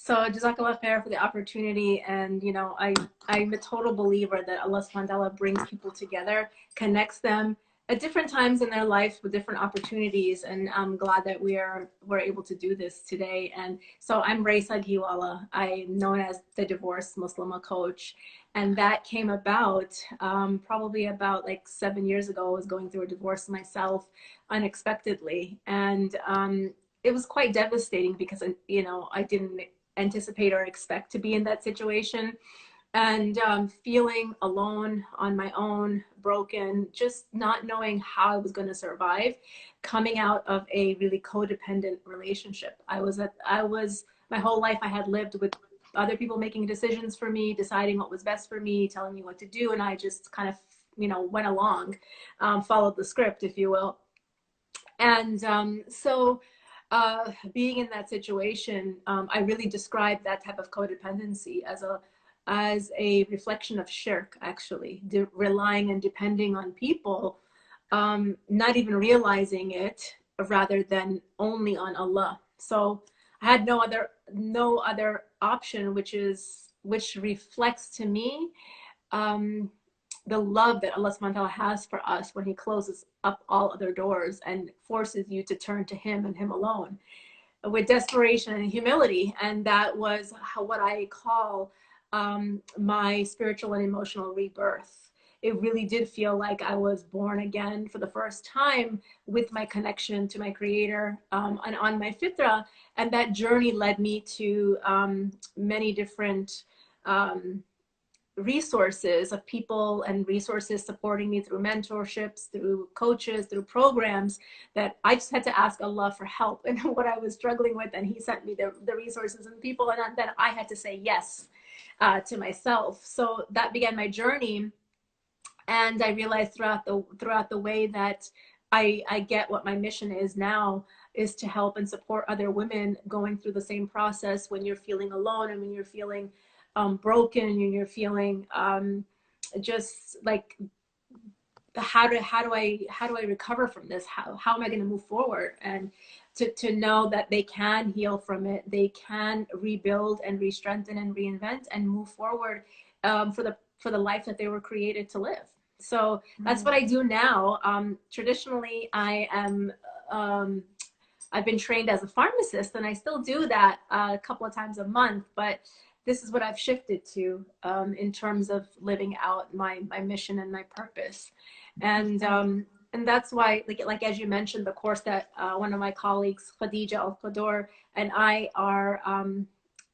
So Jazakallah khair for the opportunity. And, I'm a total believer that Allah subhanahu wa ta'ala brings people together, connects them at different times in their life with different opportunities. And I'm glad that we're able to do this today. And so I'm Rayeesa Gheewla. I'm known as the divorced Muslimah coach. And that came about probably about like 7 years ago. I was going through a divorce myself unexpectedly. And it was quite devastating because, I didn't anticipate or expect to be in that situation, and feeling alone on my own, broken, just not knowing how I was going to survive, coming out of a really codependent relationship. My whole life I had lived with other people making decisions for me, deciding what was best for me, telling me what to do, and I just kind of went along, followed the script, if you will. And being in that situation, I really describe that type of codependency as a reflection of shirk, actually, relying and depending on people, not even realizing it, rather than only on Allah. So I had no other option, which reflects to me the love that Allah subhanahu wa ta'ala has for us when he closes up all other doors and forces you to turn to him and him alone with desperation and humility. And that was what I call my spiritual and emotional rebirth. It really did feel like I was born again for the first time with my connection to my creator, and on my fitra. And that journey led me to many different resources of people and resources supporting me through mentorships, through coaches, through programs, that I just had to ask Allah for help and what I was struggling with. And he sent me the resources and people, and then I had to say yes to myself. So that began my journey. And I realized throughout the way that I get what my mission is now, is to help and support other women going through the same process when you're feeling alone, and when you're feeling broken, and you're feeling just like, how do I recover from this? How am I going to move forward? And to know that they can heal from it, they can rebuild and re-strengthen and reinvent and move forward for the life that they were created to live. So that's what I do now. Traditionally, I've been trained as a pharmacist, and I still do that a couple of times a month, but this is what I've shifted to in terms of living out my mission and my purpose. And that's why, like as you mentioned, the course that one of my colleagues, Khadija Al-Qador, and I are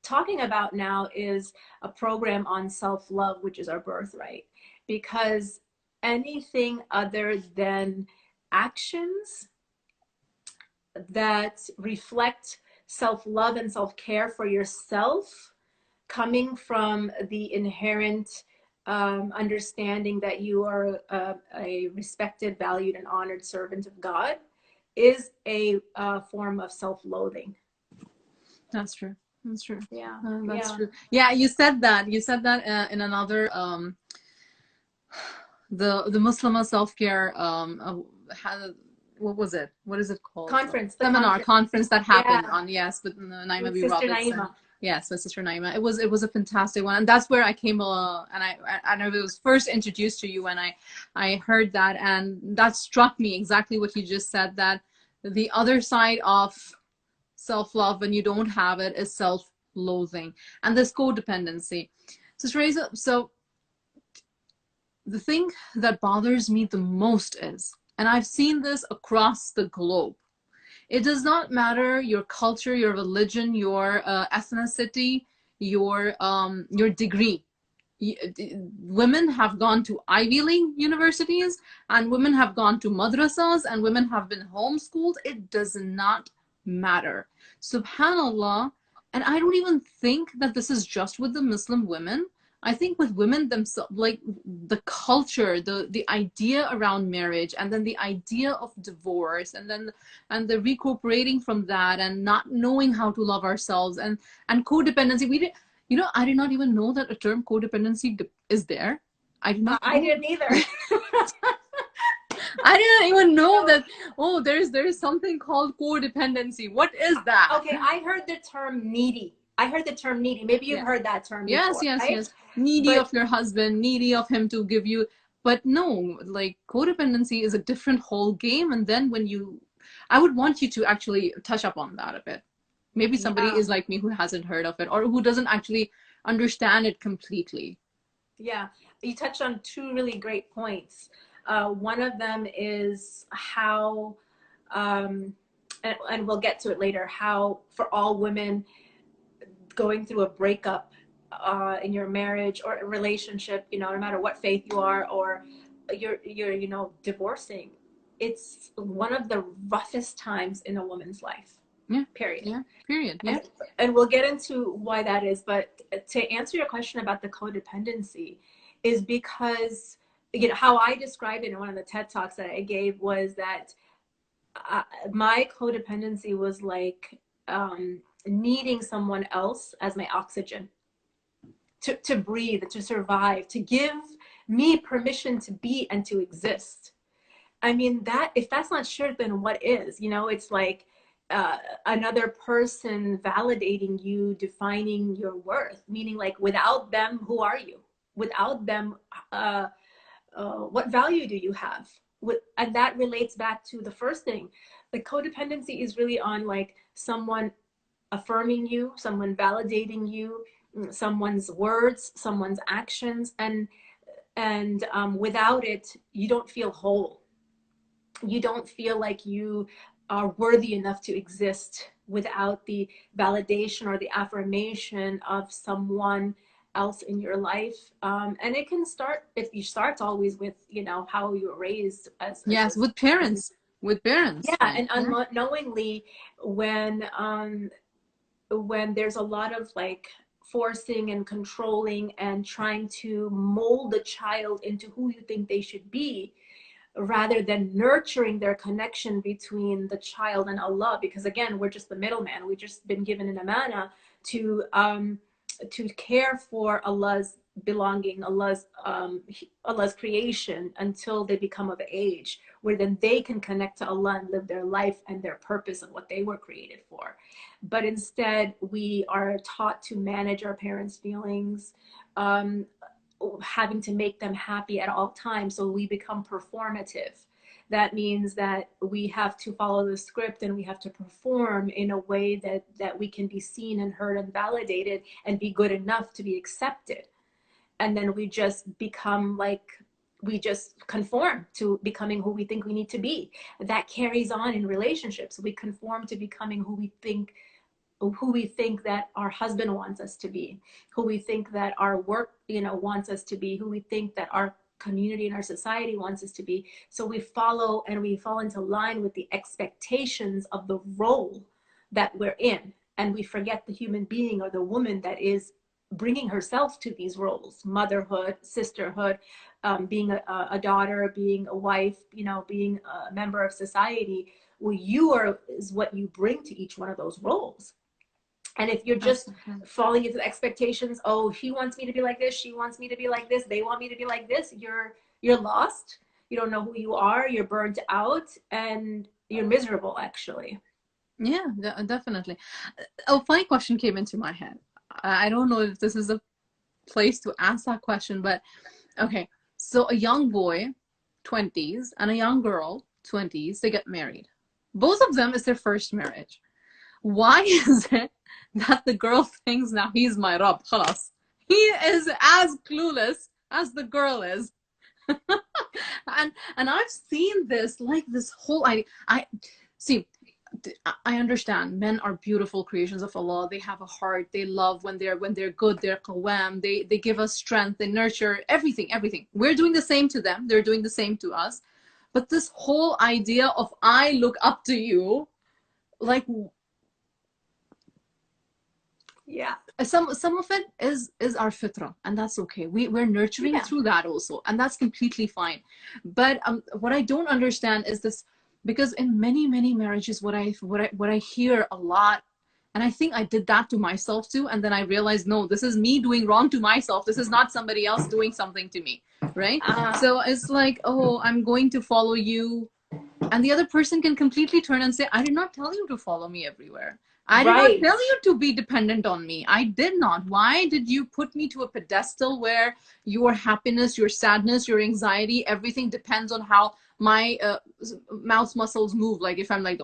talking about now is a program on self-love, which is our birthright. Because anything other than actions that reflect self-love and self-care for yourself, coming from the inherent understanding that you are a respected, valued, and honored servant of God, is a form of self-loathing. That's true. That's true. Yeah. That's true. Yeah, you said that in another the Muslimah self-care what was it? What is it called? Conference. Conference that happened on, yes, with Naima B. Sister Robertson. Naima. Yes, with Sister Naima. It was a fantastic one, and that's where I came and I was first introduced to you when I heard that, and that struck me exactly what you just said, that the other side of self-love when you don't have it is self-loathing and this codependency. Sister Rayesa, so the thing that bothers me the most is, and I've seen this across the globe, it does not matter your culture, your religion, your ethnicity, your degree. Women have gone to Ivy League universities, and women have gone to madrasas, and women have been homeschooled. It does not matter. Subhanallah. And I don't even think that this is just with the Muslim women. I think with women themselves, like the culture, the idea around marriage, and then the idea of divorce, and the recuperating from that, and not knowing how to love ourselves, and codependency. I did not even know that a term codependency is there. I didn't either. I didn't even know that. Oh, there's something called codependency. What is that? Okay, I heard the term needy. I heard the term needy. Maybe you've Yeah. heard that term Yes, before, yes, right? yes. Needy But of your husband, needy of him to give you. But no, like codependency is a different whole game. And then when you, I would want you to actually touch up on that a bit. Maybe somebody yeah, is like me who hasn't heard of it or who doesn't actually understand it completely. yeah, you touched on two really great points. One of them is how, and we'll get to it later, how for all women going through a breakup in your marriage or a relationship, you know, no matter what faith you are, or you're, you know, divorcing, it's one of the roughest times in a woman's life, Yeah, period. yeah, period. Yeah. And we'll get into why that is. But to answer your question about the codependency, is because, you know, how I described it in one of the TED Talks that I gave was that my codependency was like needing someone else as my oxygen to breathe, to survive, to give me permission to be and to exist. I mean, that if that's not shirk, then what is? You know, it's like another person validating you, defining your worth, meaning like without them, who are you? Without them, what value do you have? And that relates back to the first thing. The codependency is really on like someone affirming you, someone validating you, someone's words, someone's actions, and without it, you don't feel whole. You don't feel like you are worthy enough to exist without the validation or the affirmation of someone else in your life. And it can start, if you start always with, you know, how you were raised Yes, with parents. With parents. yeah, Like, and yeah. unknowingly when there's a lot of like forcing and controlling and trying to mold the child into who you think they should be, rather than nurturing their connection between the child and Allah, because again, we're just the middleman. We've just been given an amana to care for Allah's belonging, Allah's creation until they become of age, where then they can connect to Allah and live their life and their purpose and what they were created for. But instead, we are taught to manage our parents' feelings, um, having to make them happy at all times. So we become performative. That means that we have to follow the script and we have to perform in a way that we can be seen and heard and validated and be good enough to be accepted. And then we just become like, we just conform to becoming who we think we need to be. That carries on in relationships. We conform to becoming who we think that our husband wants us to be, who we think that our work, you know, wants us to be, who we think that our community and our society wants us to be. So we follow and we fall into line with the expectations of the role that we're in. And we forget the human being or the woman that is bringing herself to these roles: motherhood, sisterhood, being a daughter, being a wife, you know, being a member of society. Well, you are is what you bring to each one of those roles. And if you're just falling into the expectations, oh, he wants me to be like this, she wants me to be like this, they want me to be like this, you're lost. You don't know who you are, you're burnt out, and you're miserable actually. Yeah, definitely. A funny question came into my head. I don't know if this is a place to ask that question, but okay. So a young boy, 20s, and a young girl, 20s, they get married. Both of them is their first marriage. Why is it that the girl thinks now he's my Rabb, khalas? He is as clueless as the girl is. and I've seen this, like this whole I see, I understand men are beautiful creations of Allah. They have a heart, they love when they're good, they're qawam, they give us strength, they nurture everything. We're doing the same to them, they're doing the same to us. But this whole idea of I look up to you, like, Yeah. some of it is our fitra, and that's okay. We're nurturing Yeah. through that also, and that's completely fine. But what I don't understand is this, because in many marriages, what I hear a lot, and I think I did that to myself too, and then I realized, no, this is me doing wrong to myself, this is not somebody else doing something to me, right? So it's like, oh, I'm going to follow you, and the other person can completely turn and say, I did not tell you to follow me everywhere. I did not Right. tell you to be dependent on me. I did not. Why did you put me to a pedestal where your happiness, your sadness, your anxiety, everything depends on how my mouth muscles move? Like if I'm like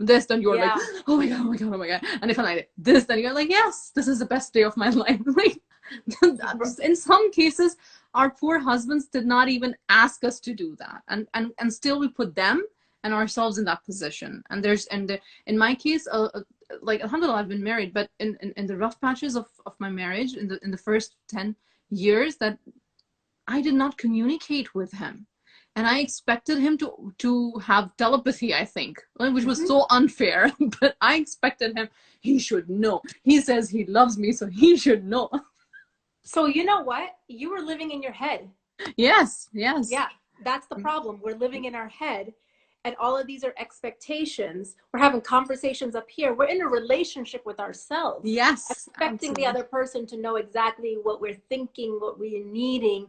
this, then you're like, Yeah. oh my God, oh my God, oh my God. And if I'm like this, then you're like, yes, this is the best day of my life. Like in some cases, our poor husbands did not even ask us to do that. And still we put them and ourselves in that position. And in my case, like alhamdulillah, I've been married, but in the rough patches of my marriage, in the first 10 years, that I did not communicate with him. And I expected him to have telepathy, I think, which was Mhm. so unfair. But I expected him, he should know. He says he loves me, so he should know. So you know what? You were living in your head. Yes, yes. Yeah, that's the problem. We're living in our head, and all of these are expectations. We're having conversations up here. We're in a relationship with ourselves, Yes, expecting the absolutely. other person to know exactly what we're thinking, what we're needing,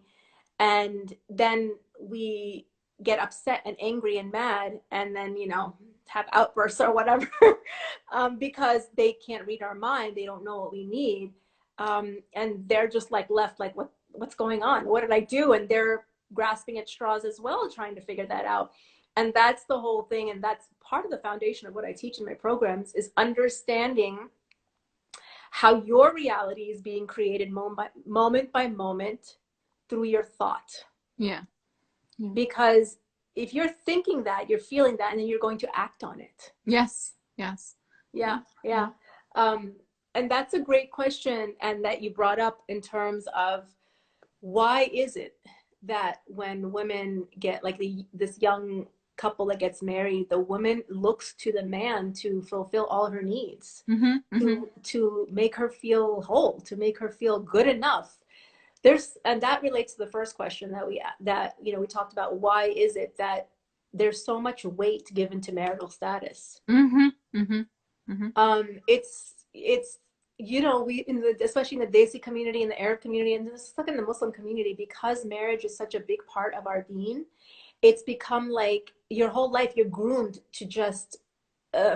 and then we get upset and angry and mad, and then have outbursts or whatever, because they can't read our mind. They don't know what we need, and they're just like left like, what's going on? What did I do? And they're grasping at straws as well, trying to figure that out. And that's the whole thing, and that's part of the foundation of what I teach in my programs, is understanding how your reality is being created moment by moment through your thought. Yeah, yeah. Because if you're thinking that, you're feeling that, and then you're going to act on it. Yes, yes. Yeah, yeah. um, and that's a great question, and that you brought up in terms of why is it that when women get like this young couple that gets married, the woman looks to the man to fulfill all her needs, Mm-hmm, mm-hmm. to make her feel whole, to make her feel good enough. And that relates to the first question that we talked about. Why is it that there's so much weight given to marital status? Mm-hmm, mm-hmm, mm-hmm. It's we especially in the Desi community, in the Arab community, and just like in the Muslim community, because marriage is such a big part of our deen. It's become like your whole life you're groomed to just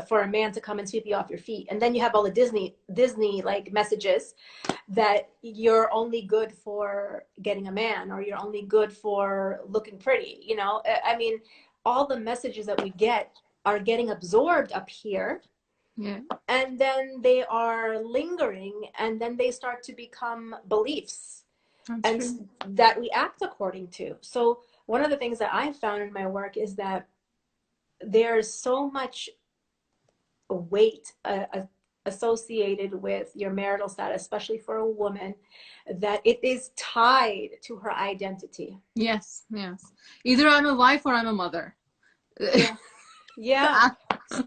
for a man to come and sweep you off your feet, and then you have all the Disney like messages that you're only good for getting a man, or you're only good for looking pretty. I mean, all the messages that we get are getting absorbed up here, Yeah, and then they are lingering, and then they start to become beliefs, that's and true. that we act according to. So one of the things that I've found in my work is that there's so much weight associated with your marital status, especially for a woman, that it is tied to her identity. Yes, yes. Either I'm a wife or I'm a mother. Yeah. Yeah.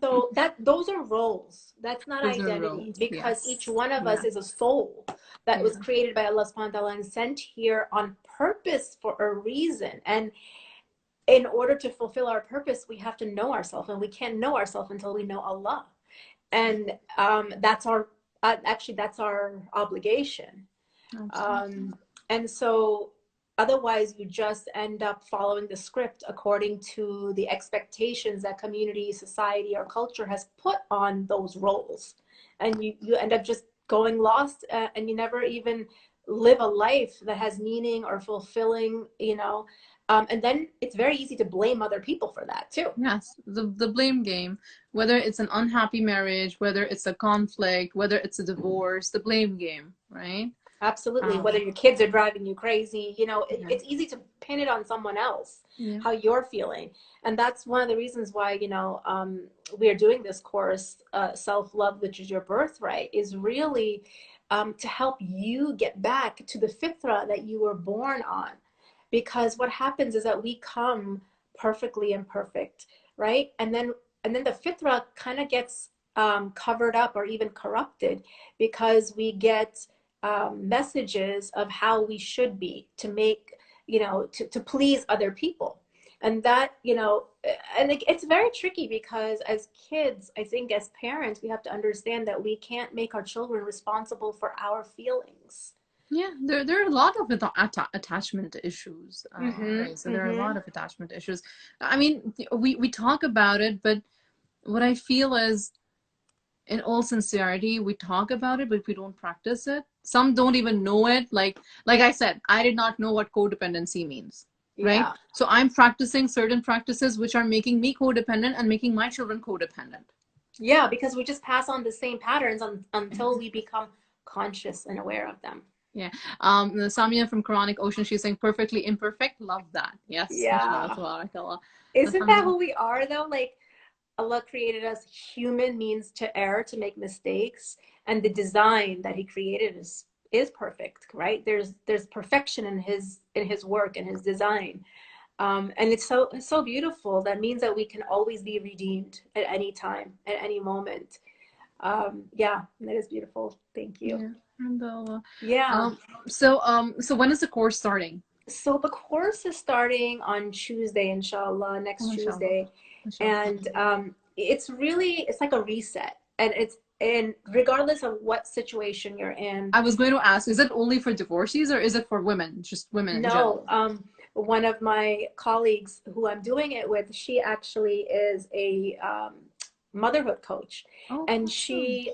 So those are roles. That's not Those are identity, roles. because each Yes. one of us Yeah. is a soul that Yeah. was created by Allah subhanahu wa ta'ala and sent here on purpose for a reason. And in order to fulfill our purpose, we have to know ourselves, and we can't know ourselves until we know Allah. And that's our actually that's our obligation. Absolutely. um, and so otherwise you just end up following the script according to the expectations that community, society, or culture has put on those roles, and you end up just going lost, and you never even live a life that has meaning or fulfilling. And then it's very easy to blame other people for that too. Yes, the blame game, whether it's an unhappy marriage, whether it's a conflict, whether it's a divorce, the blame game, right? Absolutely. Whether Um, your kids are driving you crazy, yeah, it's easy to pin it on someone else, yeah, how you're feeling. And that's one of the reasons why, we are doing this course, Self-Love, which is your birthright, is really to help you get back to the fitra that you were born on. Because what happens is that we come perfectly imperfect, right? And then the fitra kind of gets covered up or even corrupted, because we get messages of how we should be to make, to please other people. And that, and it's very tricky, because as kids, I think as parents, we have to understand that we can't make our children responsible for our feelings. yeah. There are a lot of attachment issues, Mm-hmm. right? So there are a Mm-hmm. lot of attachment issues. I mean, we talk about it, but what I feel is in all sincerity, we talk about it, but we don't practice it. Some don't even know it. Like I said, I did not know what codependency means, right? Yeah. So I'm practicing certain practices which are making me codependent and making my children codependent. Yeah, because we just pass on the same patterns until we become conscious and aware of them. Yeah. Samia from Quranic Ocean, she's saying perfectly imperfect. Love that. Yes. Mashallah, Yeah. tabarakallah. Isn't that Alhamdulillah. who we are though? Like Allah created us human means to err, to make mistakes, and the design that he created is perfect, right? There's perfection in his work and his design. And it's so beautiful. That means that we can always be redeemed at any time, at any moment. Yeah, that is beautiful. Thank you. Yeah. Alhamdulillah. Yeah. So when is the course starting? So the course is starting on Tuesday, inshallah, Oh, next mashallah. Tuesday. Mashallah. And it's like a reset. And regardless of what situation you're in. I was going to ask, is it only for divorcees or is it for women, just women in No, general? one of my colleagues who I'm doing it with, she actually is a motherhood coach, Oh, and awesome. she,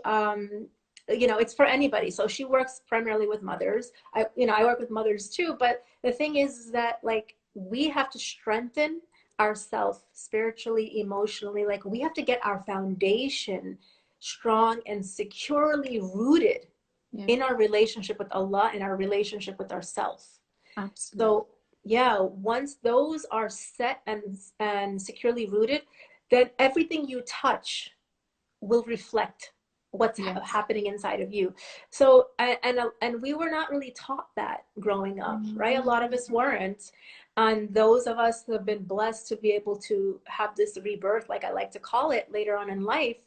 it's for anybody. So she works primarily with mothers. I work with mothers too. But the thing is that like we have to strengthen ourselves spiritually, emotionally. Like we have to get our foundation strong and securely rooted Yeah, in our relationship with Allah and our relationship with ourselves. absolutely. So yeah, once those are set and securely rooted, then everything you touch will reflect what's Yes. happening inside of you. So and we were not really taught that growing up, right? A lot of us weren't. And those of us who have been blessed to be able to have this rebirth, like I like to call it, later on in life,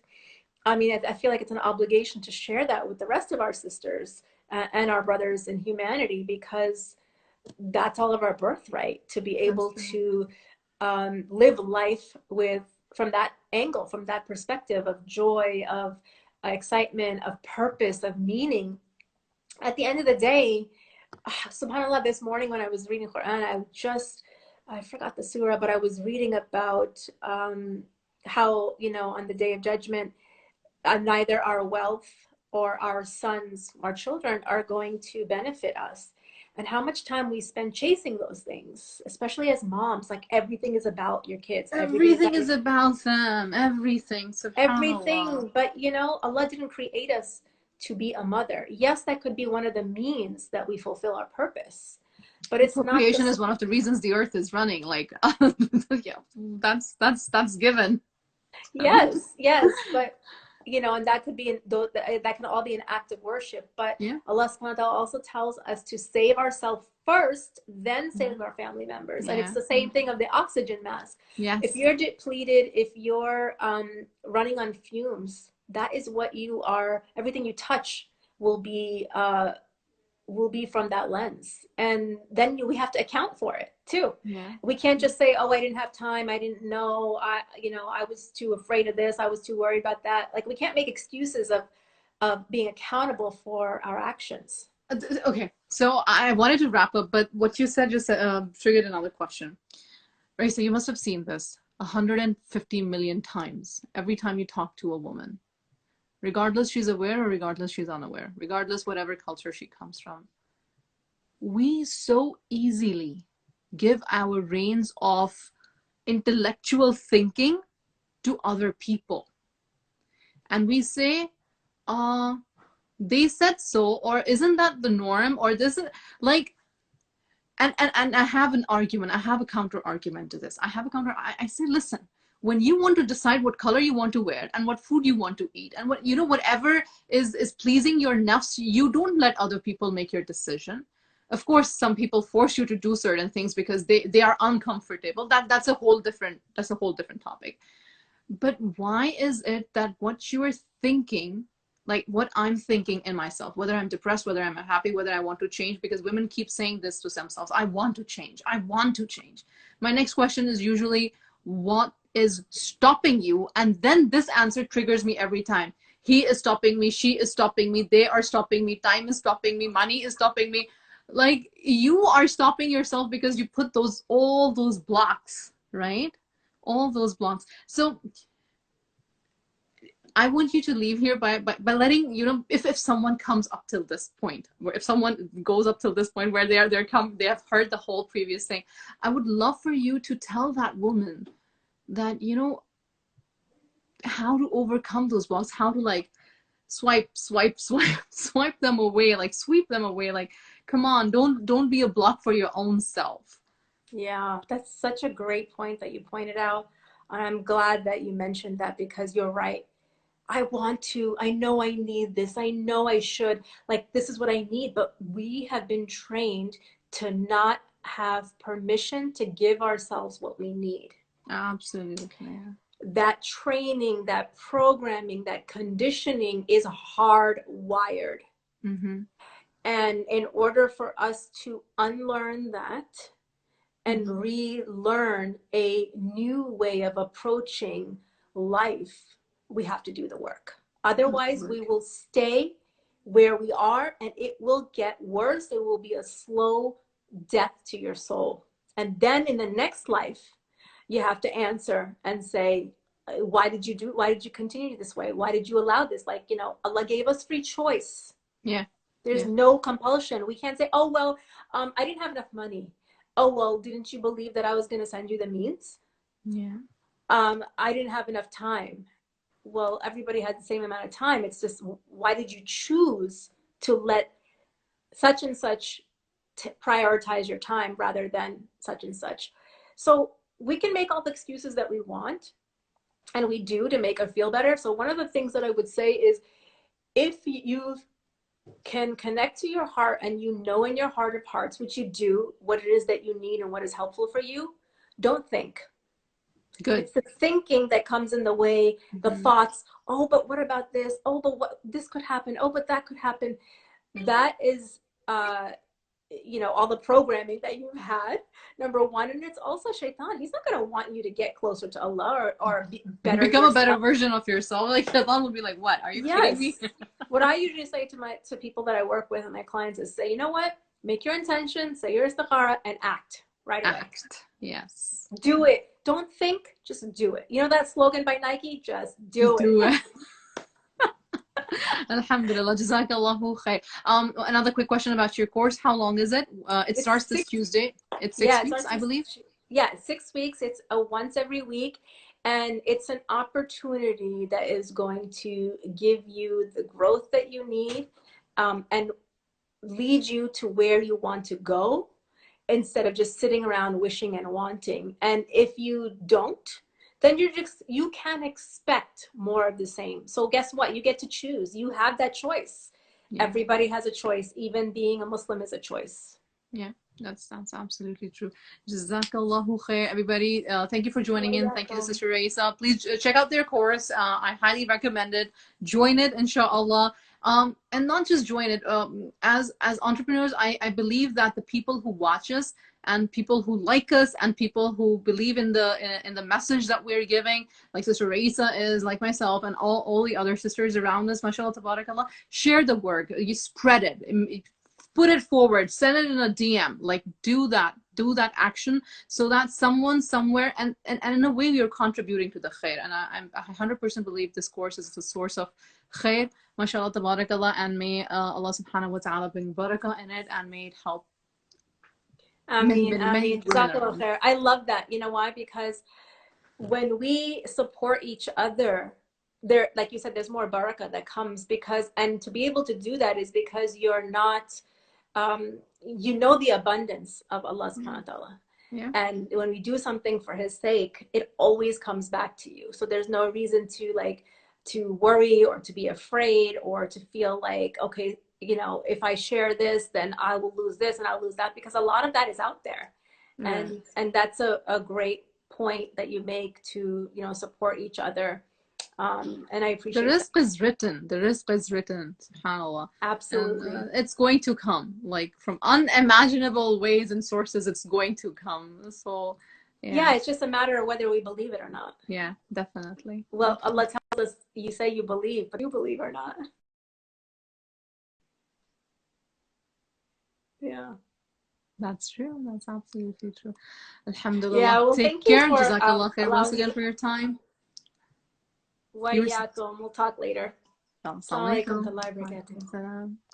I mean, I feel like it's an obligation to share that with the rest of our sisters and our brothers in humanity, because that's all of our birthright, to be able Absolutely. to live life with, from that angle, from that perspective of joy, of excitement, of purpose, of meaning. At the end of the day, subhanallah, this morning when I was reading Quran, I forgot the surah, but I was reading about how, on the day of judgment, neither our wealth or our sons, our children, are going to benefit us. And how much time we spend chasing those things, especially as moms. Like everything is about your kids, everything is Everything about is about them. Everything. Subhanallah. everything. But Allah didn't create us to be a mother. Yes, that could be one of the means that we fulfill our purpose, but it's not Procreation the is one of the reasons the earth is running. Like, yeah, that's given. Yes, yes, but and that could be that can all be an act of worship. But Yeah. Allah subhanahu wa ta'ala also tells us to save ourselves first, then Yeah. save our family members. And it's Yeah. the same thing of the oxygen mask. If Yes. you're depleted, if you're running on fumes, that is what you are. Everything you touch will be from that lens, and then we have to account for it too. Yeah. We can't just say, oh, I didn't have time, I didn't know, I was too afraid of this, I was too worried about that. Like we can't make excuses of being accountable for our actions. Okay. So I wanted to wrap up, but what you said just triggered another question. Right. So you must have seen this 150 million times every time you talk to a woman, regardless she's aware or regardless she's unaware, regardless whatever culture she comes from. We so easily give our reins of intellectual thinking to other people. And we say, uh, they said so, or isn't that the norm? Or this is like, and I have an argument. I have a counter argument to this. I say, listen, when you want to decide what color you want to wear and what food you want to eat and whatever is pleasing your nafs, you don't let other people make your decision. Of course, some people force you to do certain things because they are uncomfortable. That's a whole different topic. But why is it that what you are thinking, like what I'm thinking in myself, whether I'm depressed, whether I'm happy, whether I want to change, because women keep saying this to themselves, I want to change, I want to change. My next question is usually, what is stopping you? And then this answer triggers me every time. He is stopping me, she is stopping me, they are stopping me, time is stopping me, money is stopping me. Like, you are stopping yourself because you put all those blocks, right? All those blocks. So I want you to leave here by letting, you know, if someone comes up till this point, where if someone goes up till this point where they have heard the whole previous thing, I would love for you to tell that woman that, you know, how to overcome those blocks, how to like swipe, swipe them away, like sweep them away. Like, come on, don't be a block for your own self. Yeah, that's such a great point that you pointed out. I'm glad that you mentioned that because you're right. I know I need this. I know I should. Like, this is what I need. But we have been trained to not have permission to give ourselves what we need. Absolutely. Yeah. That training, that programming, that conditioning is hardwired. Mm-hmm. And in order for us to unlearn that and relearn a new way of approaching life, we have to do the work. Otherwise, we will stay where we are and it will get worse. It will be a slow death to your soul. And then in the next life, you have to answer and say, why did you continue this way? Why did you allow this? Like, you know, Allah gave us free choice. Yeah. There's no compulsion. We can't say, oh, well, I didn't have enough money. Oh, well, didn't you believe that I was going to send you the means? Yeah. I didn't have enough time. Well, everybody had the same amount of time. It's just, why did you choose to let such and such prioritize your time rather than such and such? So we can make all the excuses that we want, and we do, to make us feel better. So one of the things that I would say is, if you can connect to your heart and you know in your heart of hearts, which you do, what it is that you need and what is helpful for you, don't think. Good. It's the thinking that comes in the way, the thoughts, oh, but what about this? Oh, but what, this could happen. Oh, but that could happen. That is, you know, all the programming that you've had, number one. And it's also shaitan. He's not going to want you to get closer to Allah or be better become yourself. a better version of yourself. Like, shaitan will be like, what, are you kidding me? What I usually say to people that I work with and my clients is, say, you know what, make your intention, say your istikhara, and act right away. Act. Yes. Do it. Don't think, just do it. You know that slogan by Nike? Just do it. Alhamdulillah, jazakallahu khair. Another quick question about your course. How long is it? It starts this Tuesday. It's 6 weeks, I believe. Yeah, 6 weeks. It's a once every week. And it's an opportunity that is going to give you the growth that you need, and lead you to where you want to go, instead of just sitting around wishing and wanting. And if you don't, then you can expect more of the same. So guess what? You get to choose. You have that choice. Yeah. Everybody has a choice. Even being a Muslim is a choice. Yeah, that's absolutely true. Jazakallahu khair, everybody. Thank you for joining in. Thank you to Sister Rayesa. Please check out their course. I highly recommend it. Join it, inshallah. And not just join it. As entrepreneurs, I believe that the people who watch us and people who like us and people who believe in the message that we're giving, like Sister Rayeesa is, like myself, and all the other sisters around us, mashallah, tabarakallah, share the word. You spread it. Put it forward, send it in a DM, like do that action, so that someone somewhere, and in a way you're contributing to the khair. And I 100% believe this course is the source of khair, mashallah tabarakallah, and may Allah subhanahu wa ta'ala bring barakah in it, and may it help. I mean, I love that. You know why? Because when we support each other, there, like you said, there's more barakah that comes, because, and to be able to do that is because you're not, you know, the abundance of Allah subhanahu wa ta'ala. Yeah. And when we do something for his sake, it always comes back to you. So there's no reason to worry or to be afraid or to feel like, okay, you know, if I share this, then I will lose this and I'll lose that, because a lot of that is out there. And that's a great point that you make, to, you know, support each other. And I appreciate the risk is written. The risk is written, subhanAllah. Absolutely. And, it's going to come, like from unimaginable ways and sources. It's going to come. So yeah, it's just a matter of whether we believe it or not. Yeah, definitely. Well, Allah tells us, you say you believe, but you believe or not. Yeah, that's true. That's absolutely true. Alhamdulillah. Yeah, well, take care. Jazakallah khair once again for your time. Wayatum. We'll talk later. Assalamu Assalamu alaikum alaikum. warahmatullahi wabarakatuh.